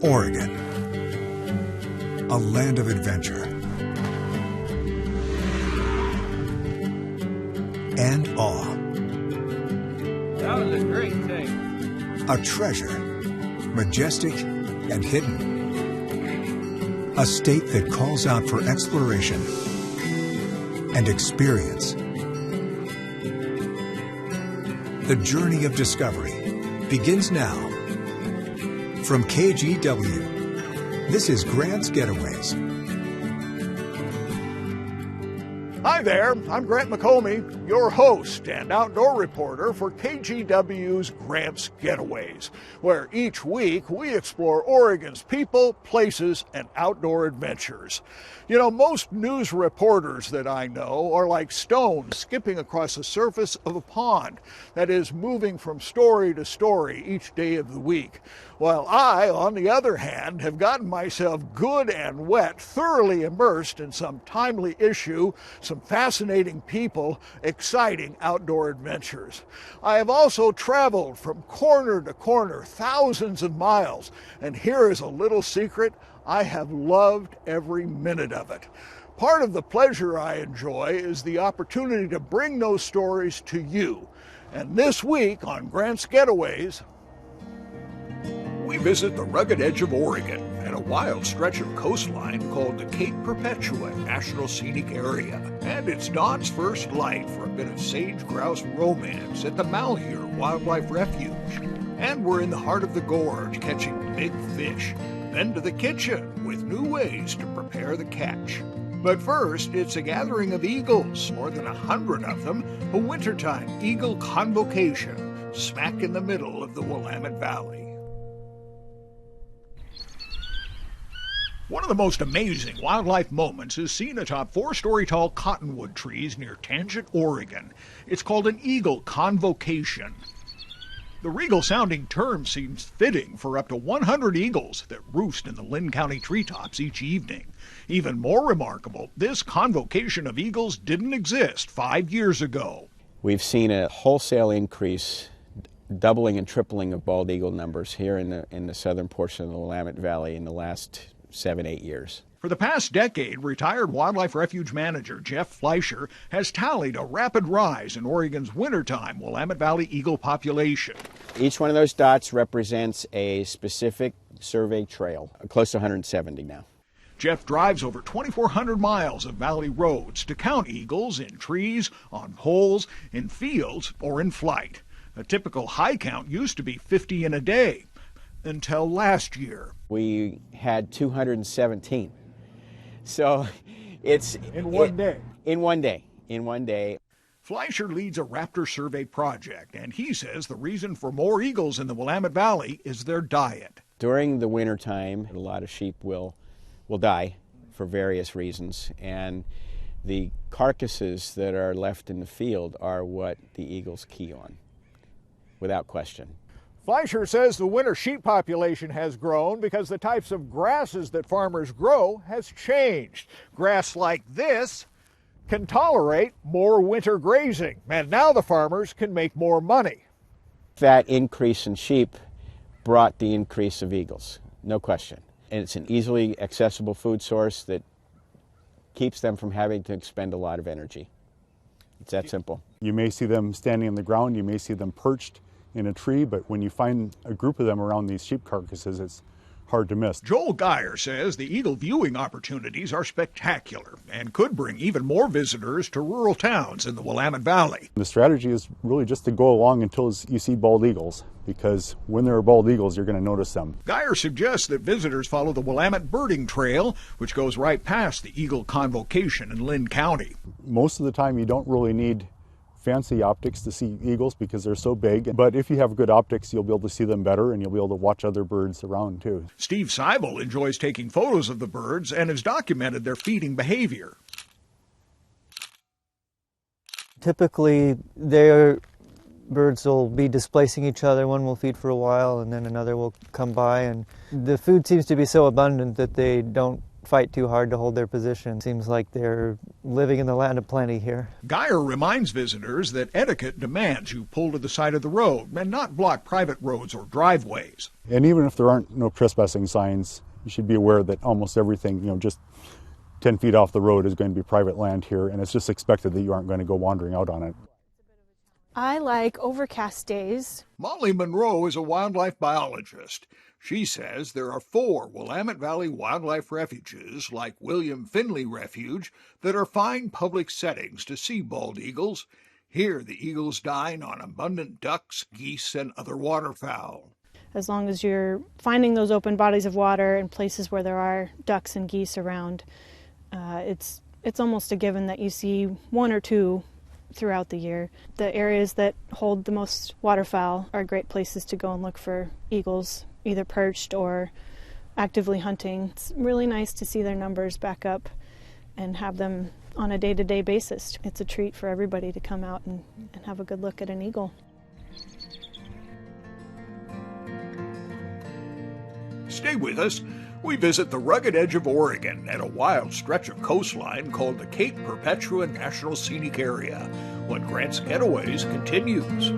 Oregon, a land of adventure and awe. That was a great thing. A treasure, majestic and hidden. A state that calls out for exploration and experience. The journey of discovery begins now. From KGW, this is Grants-Getaways. Hi there, I'm Grant McComey, your host and outdoor reporter for KGW's Grants-Getaways, where each week we explore Oregon's people, places, and outdoor adventures. You know, most news reporters that I know are like stones skipping across the surface of a pond, that is, moving from story to story each day of the week. While I, on the other hand, have gotten myself good and wet, thoroughly immersed in some timely issue, some fascinating people, exciting outdoor adventures. I have also traveled from corner to corner, thousands of miles, and here is a little secret: I have loved every minute of it. Part of the pleasure I enjoy is the opportunity to bring those stories to you. And this week on Grants-Getaways, we visit the rugged edge of Oregon and a wild stretch of coastline called the Cape Perpetua National Scenic Area. And it's dawn's first light for a bit of sage-grouse romance at the Malheur Wildlife Refuge. And we're in the heart of the gorge catching big fish. Then to the kitchen with new ways to prepare the catch. But first, it's a gathering of eagles, more than 100 of them, a wintertime eagle convocation, smack in the middle of the Willamette Valley. One of the most amazing wildlife moments is seen atop 4-story tall cottonwood trees near Tangent, Oregon. It's called an eagle convocation. The regal-sounding term seems fitting for up to 100 eagles that roost in the Linn County treetops each evening. Even more remarkable, this convocation of eagles didn't exist 5 years ago. We've seen a wholesale increase, doubling and tripling of bald eagle numbers here in the southern portion of the Willamette Valley in the last 7-8 years. For the past decade, retired wildlife refuge manager Jeff Fleischer has tallied a rapid rise in Oregon's wintertime Willamette Valley eagle population. Each one of those dots represents a specific survey trail, close to 170 now. Jeff drives over 2,400 miles of valley roads to count eagles in trees, on poles, in fields, or in flight. A typical high count used to be 50 in a day, until last year. We had 217. So it's... In one day. In one day. Fleischer leads a raptor survey project, and he says the reason for more eagles in the Willamette Valley is their diet. During the wintertime, a lot of sheep will die for various reasons, and the carcasses that are left in the field are what the eagles key on, without question. Fleischer says the winter sheep population has grown because the types of grasses that farmers grow has changed. Grass like this can tolerate more winter grazing, and now the farmers can make more money. That increase in sheep brought the increase of eagles, no question. And it's an easily accessible food source that keeps them from having to expend a lot of energy. It's that simple. You may see them standing on the ground, you may see them perched in a tree, but when you find a group of them around these sheep carcasses, it's hard to miss. Joel Geyer says the eagle viewing opportunities are spectacular and could bring even more visitors to rural towns in the Willamette Valley. The strategy is really just to go along until you see bald eagles, because when there are bald eagles, you're going to notice them. Geyer suggests that visitors follow the Willamette Birding Trail, which goes right past the eagle convocation in Linn County. Most of the time, you don't really need fancy optics to see eagles because they're so big, but if you have good optics, you'll be able to see them better and you'll be able to watch other birds around too. Steve Seibel enjoys taking photos of the birds and has documented their feeding behavior. Typically, their birds will be displacing each other. One will feed for a while and then another will come by, and the food seems to be so abundant that they don't fight too hard to hold their position. Seems like they're living in the land of plenty here. Geyer reminds visitors that etiquette demands you pull to the side of the road and not block private roads or driveways. And even if there aren't no trespassing signs, you should be aware that almost everything, just 10 feet off the road is going to be private land here, and it's just expected that you aren't going to go wandering out on it. I like overcast days. Molly Monroe is a wildlife biologist. She says there are 4 Willamette Valley wildlife refuges, like William Finley Refuge, that are fine public settings to see bald eagles. Here, the eagles dine on abundant ducks, geese, and other waterfowl. As long as you're finding those open bodies of water and places where there are ducks and geese around, it's almost a given that you see 1 or 2 throughout the year. The areas that hold the most waterfowl are great places to go and look for eagles, either perched or actively hunting. It's really nice to see their numbers back up and have them on a day-to-day basis. It's a treat for everybody to come out and have a good look at an eagle. Stay with us. We visit the rugged edge of Oregon at a wild stretch of coastline called the Cape Perpetua National Scenic Area when Grants Getaways continues.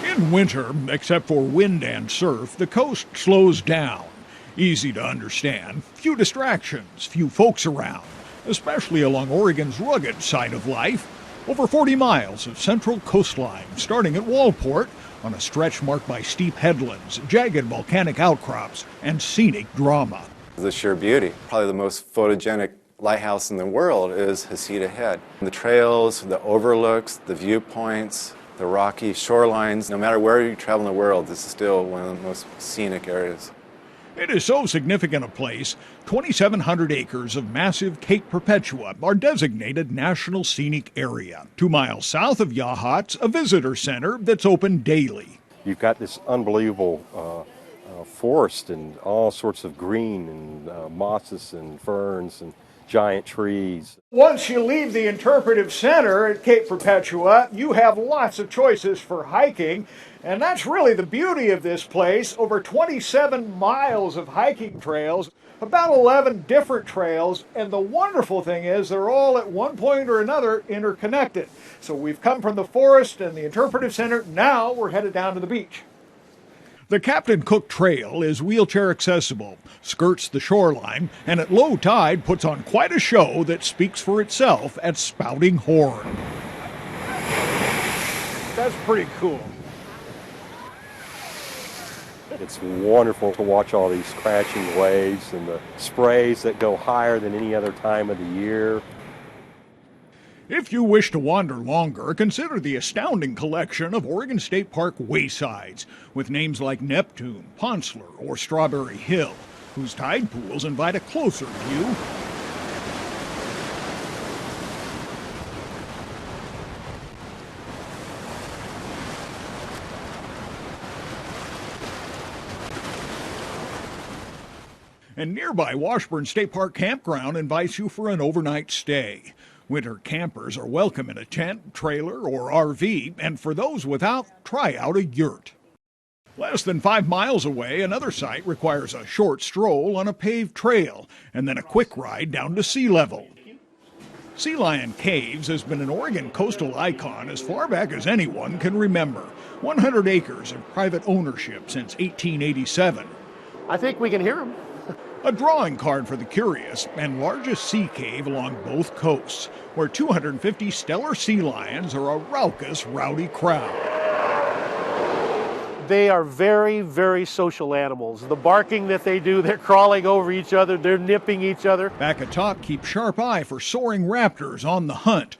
In winter, except for wind and surf, the coast slows down. Easy to understand, few distractions, few folks around, especially along Oregon's rugged side of life. Over 40 miles of central coastline, starting at Walport, on a stretch marked by steep headlands, jagged volcanic outcrops, and scenic drama. The sheer beauty. Probably the most photogenic lighthouse in the world is Hasita Head. The trails, the overlooks, the viewpoints, the rocky shorelines, no matter where you travel in the world, this is still one of the most scenic areas. It is so significant a place, 2,700 acres of massive Cape Perpetua are designated National Scenic Area. 2 miles south of Yachats, a visitor center that's open daily. You've got this unbelievable forest and all sorts of green and mosses and ferns and giant trees. Once you leave the interpretive center at Cape Perpetua, you have lots of choices for hiking, and that's really the beauty of this place. Over 27 miles of hiking trails, about 11 different trails, and the wonderful thing is they're all at one point or another interconnected. So we've come from the forest and the interpretive center, now we're headed down to the beach. The Captain Cook Trail is wheelchair accessible, skirts the shoreline, and at low tide puts on quite a show that speaks for itself at Spouting Horn. That's pretty cool. It's wonderful to watch all these crashing waves and the sprays that go higher than any other time of the year. If you wish to wander longer, consider the astounding collection of Oregon State Park waysides, with names like Neptune, Ponsler, or Strawberry Hill, whose tide pools invite a closer view. And nearby Washburn State Park Campground invites you for an overnight stay. Winter campers are welcome in a tent, trailer, or RV, and for those without, try out a yurt. Less than 5 miles away, another site requires a short stroll on a paved trail, and then a quick ride down to sea level. Sea Lion Caves has been an Oregon coastal icon as far back as anyone can remember. 100 acres of private ownership since 1887. I think we can hear them. A drawing card for the curious and largest sea cave along both coasts, where 250 stellar sea lions are a raucous, rowdy crowd. They are very, very social animals. The barking that they do, they're crawling over each other, they're nipping each other. Back atop, keep sharp eye for soaring raptors on the hunt,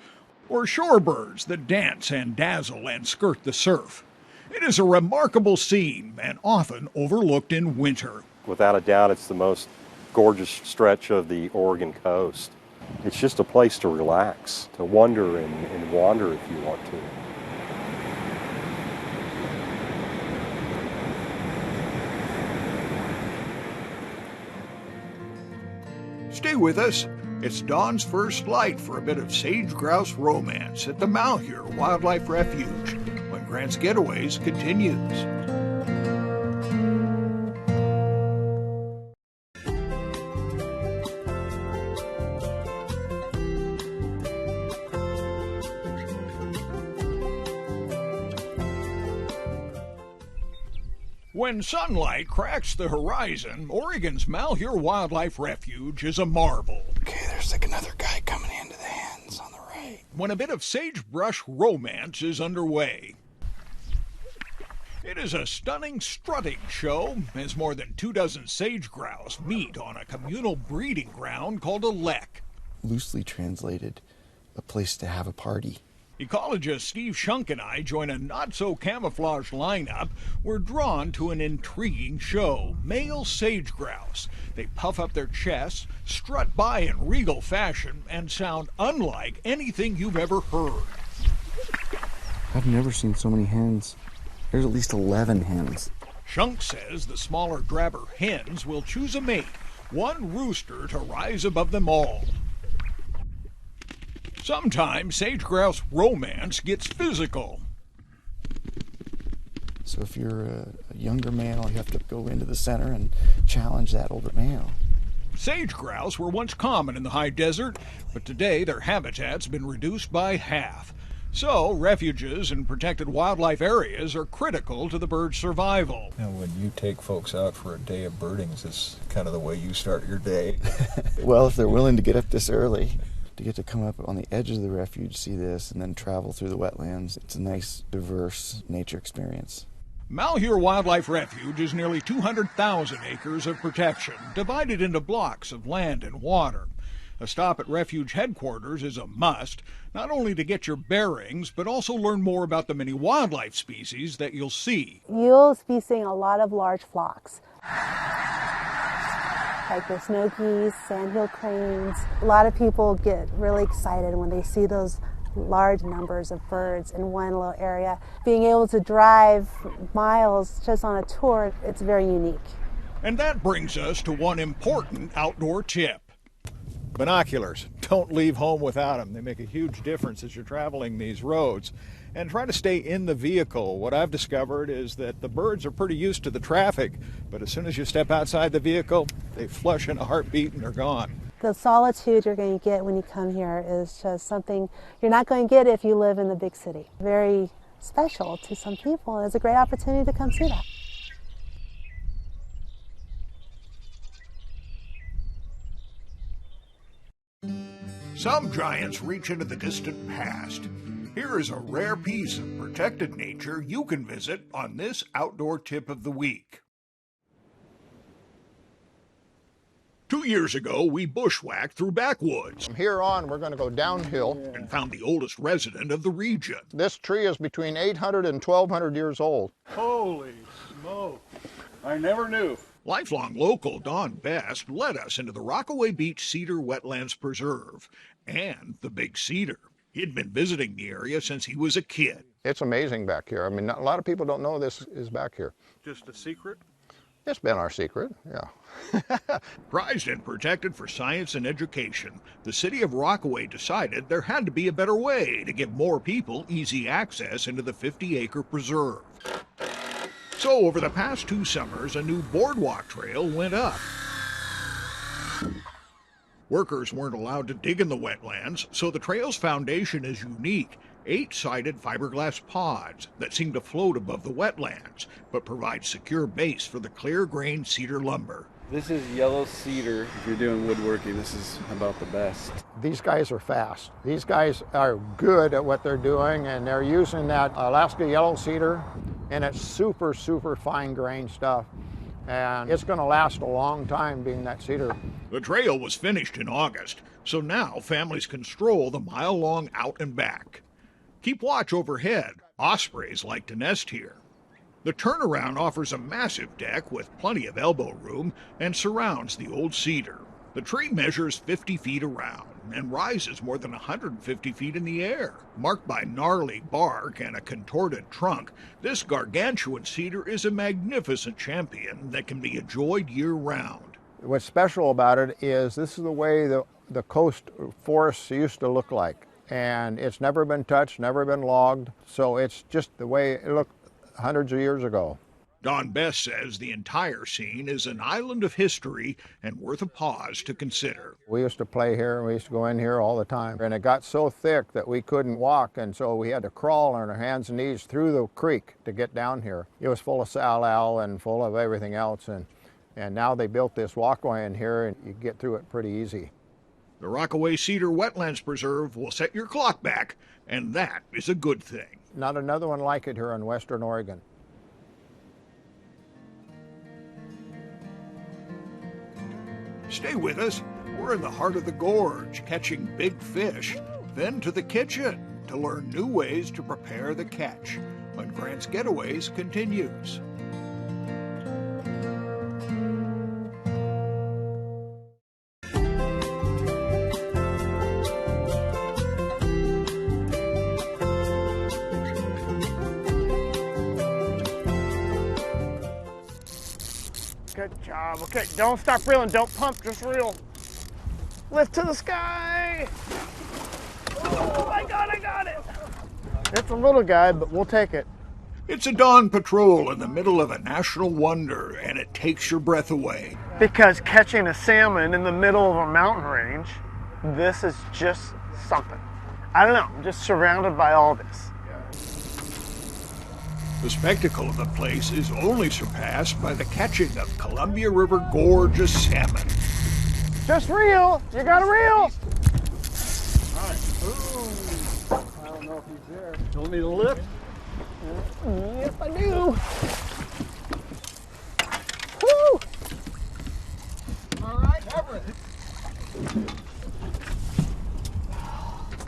or shorebirds that dance and dazzle and skirt the surf. It is a remarkable scene and often overlooked in winter. Without a doubt, it's the most gorgeous stretch of the Oregon coast. It's just a place to relax, to wonder and wander if you want to. Stay with us. It's dawn's first light for a bit of sage-grouse romance at the Malheur Wildlife Refuge when Grants Getaways continues. When sunlight cracks the horizon, Oregon's Malheur Wildlife Refuge is a marvel. Okay, there's like another guy coming into the hands on the right. When a bit of sagebrush romance is underway. It is a stunning strutting show as more than 24 sage grouse meet on a communal breeding ground called a lek. Loosely translated, a place to have a party. Ecologist Steve Shunk and I join a not-so-camouflaged lineup. We're drawn to an intriguing show, male sage grouse. They puff up their chests, strut by in regal fashion, and sound unlike anything you've ever heard. I've never seen so many hens. There's at least 11 hens. Shunk says the smaller, drabber hens will choose a mate, one rooster to rise above them all. Sometimes sage-grouse romance gets physical. So if you're a younger male, you have to go into the center and challenge that older male. Sage-grouse were once common in the high desert, but today their habitat's been reduced by half. So refuges and protected wildlife areas are critical to the bird's survival. Now, when you take folks out for a day of birding, is this kind of the way you start your day? Well, if they're willing to get up this early, to get to come up on the edge of the refuge, see this, and then travel through the wetlands. It's a nice, diverse nature experience. Malheur Wildlife Refuge is nearly 200,000 acres of protection, divided into blocks of land and water. A stop at refuge headquarters is a must, not only to get your bearings, but also learn more about the many wildlife species that you'll see. You'll be seeing a lot of large flocks, like the snow geese, sandhill cranes. A lot of people get really excited when they see those large numbers of birds in one little area. Being able to drive miles just on a tour, it's very unique. And that brings us to one important outdoor tip. Binoculars. Don't leave home without them. They make a huge difference as you're traveling these roads. And try to stay in the vehicle. What I've discovered is that the birds are pretty used to the traffic, but as soon as you step outside the vehicle, they flush in a heartbeat and they're gone. The solitude you're going to get when you come here is just something you're not going to get if you live in the big city. Very special to some people, and it's a great opportunity to come see that. Some giants reach into the distant past. Here is a rare piece of protected nature you can visit on this outdoor tip of the week. 2 years ago, we bushwhacked through backwoods. From here on, we're going to go downhill. And found the oldest resident of the region. This tree is between 800 and 1,200 years old. Holy smoke. I never knew. Lifelong local Don Best led us into the Rockaway Beach Cedar Wetlands Preserve and the Big Cedar. He'd been visiting the area since he was a kid. It's amazing back here. I mean, a lot of people don't know this is back here. Just a secret? It's been our secret, yeah. Prized and protected for science and education, the city of Rockaway decided there had to be a better way to give more people easy access into the 50-acre preserve. So over the past 2 summers, a new boardwalk trail went up. Workers weren't allowed to dig in the wetlands, so the trail's foundation is unique. 8-sided fiberglass pods that seem to float above the wetlands, but provide secure base for the clear-grained cedar lumber. This is yellow cedar. If you're doing woodworking, this is about the best. These guys are fast. These guys are good at what they're doing, and they're using that Alaska yellow cedar, and it's super, super fine-grained stuff. And it's going to last a long time being that cedar. The trail was finished in August, so now families can stroll the mile-long out and back. Keep watch overhead. Ospreys like to nest here. The turnaround offers a massive deck with plenty of elbow room and surrounds the old cedar. The tree measures 50 feet around and rises more than 150 feet in the air. Marked by gnarly bark and a contorted trunk, this gargantuan cedar is a magnificent champion that can be enjoyed year-round. What's special about it is this is the way the coast forests used to look like. And it's never been touched, never been logged, so it's just the way it looked hundreds of years ago. Don Best says the entire scene is an island of history and worth a pause to consider. We used to play here, and we used to go in here all the time. And it got so thick that we couldn't walk, and so we had to crawl on our hands and knees through the creek to get down here. It was full of salal and full of everything else, and now they built this walkway in here, and you get through it pretty easy. The Rockaway Cedar Wetlands Preserve will set your clock back, and that is a good thing. Not another one like it here in Western Oregon. Stay with us. We're in the heart of the gorge, catching big fish. Then to the kitchen to learn new ways to prepare the catch when Grants Getaways continues. Good job. Okay, don't stop reeling. Don't pump, just reel. Lift to the sky. Oh my God, I got it. It's a little guy, but we'll take it. It's a dawn patrol in the middle of a national wonder, and it takes your breath away. Because catching a salmon in the middle of a mountain range, this is just something. I don't know, I'm just surrounded by all this. The spectacle of the place is only surpassed by the catching of Columbia River gorgeous salmon. Just reel, you gotta reel. All right. Ooh. I don't know if he's there. You want me to lift? Yes, I do. Woo! All right, cover it.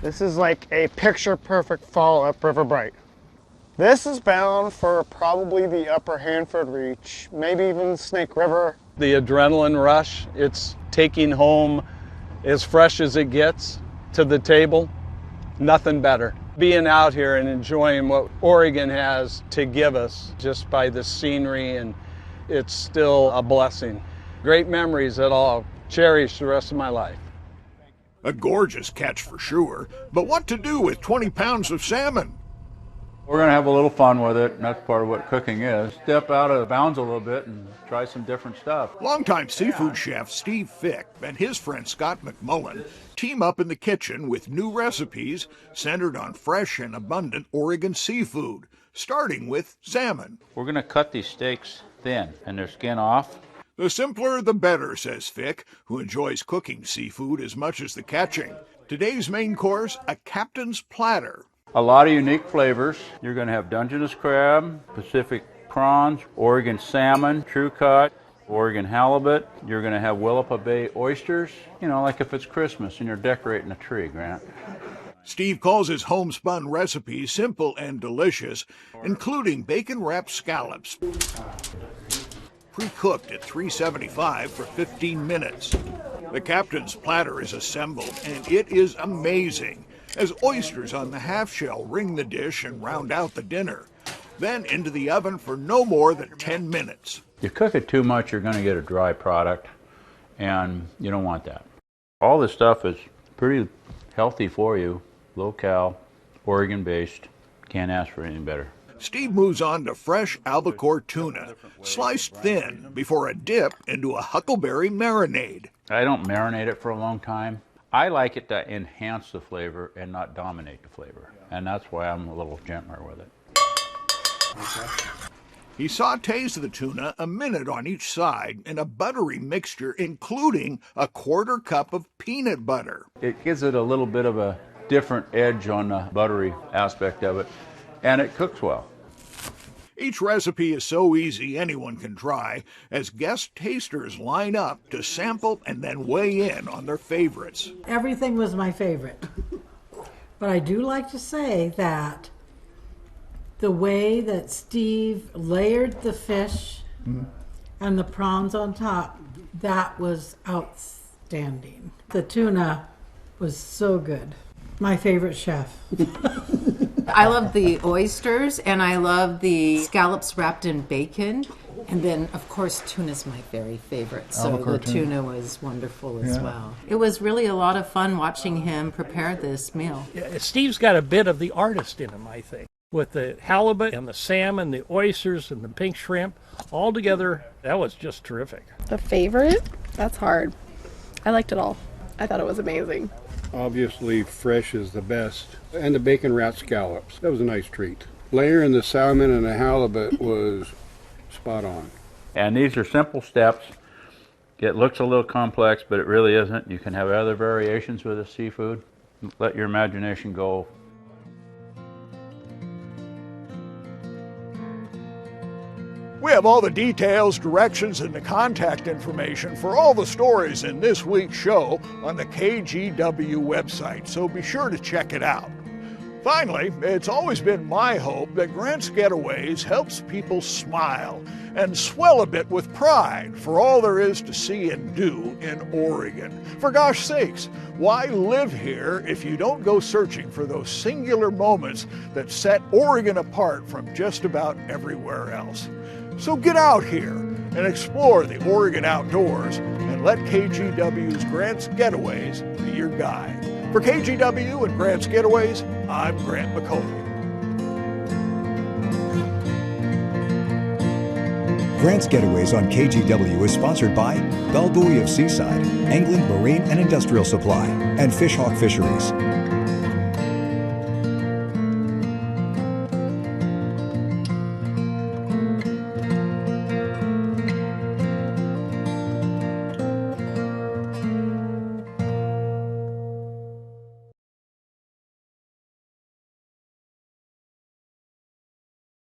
This is like a picture-perfect fall up River Bright. This is bound for probably the upper Hanford Reach, maybe even Snake River. The adrenaline rush, it's taking home as fresh as it gets to the table. Nothing better. Being out here and enjoying what Oregon has to give us just by the scenery, and it's still a blessing. Great memories that I'll cherish the rest of my life. A gorgeous catch for sure, but what to do with 20 pounds of salmon? We're going to have a little fun with it, and that's part of what cooking is. Step out of bounds a little bit and try some different stuff. Longtime seafood chef Steve Fick and his friend Scott McMullen team up in the kitchen with new recipes centered on fresh and abundant Oregon seafood, starting with salmon. We're going to cut these steaks thin and their skin off. The simpler the better, says Fick, who enjoys cooking seafood as much as the catching. Today's main course, a captain's platter. A lot of unique flavors. You're going to have Dungeness crab, Pacific prawns, Oregon salmon, true cut, Oregon halibut. You're going to have Willamette Bay oysters, you know, like if it's Christmas and you're decorating a tree, Grant. Steve calls his homespun recipes simple and delicious, including bacon-wrapped scallops, pre-cooked at 375 for 15 minutes. The captain's platter is assembled, and it is amazing, as oysters on the half shell ring the dish and round out the dinner. Then into the oven for no more than 10 minutes. You cook it too much, you're going to get a dry product, and you don't want that. All this stuff is pretty healthy for you, low-cal, Oregon-based. Can't ask for anything better. Steve moves on to fresh albacore tuna, sliced thin before a dip into a huckleberry marinade. I don't marinate it for a long time. I like it to enhance the flavor and not dominate the flavor, and that's why I'm a little gentler with it. Okay. He sautés the tuna a minute on each side in a buttery mixture, including a quarter cup of peanut butter. It gives it a little bit of a different edge on the buttery aspect of it, and it cooks well. Each recipe is so easy anyone can try, as guest tasters line up to sample and then weigh in on their favorites. Everything was my favorite. But I do like to say that the way that Steve layered the fish and the prawns on top, that was outstanding. The tuna was so good. My favorite chef. I love the oysters, and I love the scallops wrapped in bacon. And then, of course, tuna's my very favorite. So Albacore the tuna was wonderful as Yeah. well. It was really a lot of fun watching him prepare this meal. Yeah, Steve's got a bit of the artist in him, I think. With the halibut and the salmon, the oysters and the pink shrimp, all together, that was just terrific. The favorite? That's hard. I liked it all. I thought it was amazing. Obviously, fresh is the best. And the bacon wrapped scallops. That was a nice treat. Layering the salmon and the halibut was spot on. And these are simple steps. It looks a little complex, but it really isn't. You can have other variations with the seafood. Let your imagination go. We have all the details, directions, and the contact information for all the stories in this week's show on the KGW website, so be sure to check it out. Finally, it's always been my hope that Grants Getaways helps people smile and swell a bit with pride for all there is to see and do in Oregon. For gosh sakes, why live here if you don't go searching for those singular moments that set Oregon apart from just about everywhere else? So get out here and explore the Oregon outdoors and let KGW's Grants Getaways be your guide. For KGW and Grants Getaways, I'm Grant McComey. Grants Getaways on KGW is sponsored by Bell Buoy of Seaside, Angling, Marine, and Industrial Supply, and Fishhawk Fisheries.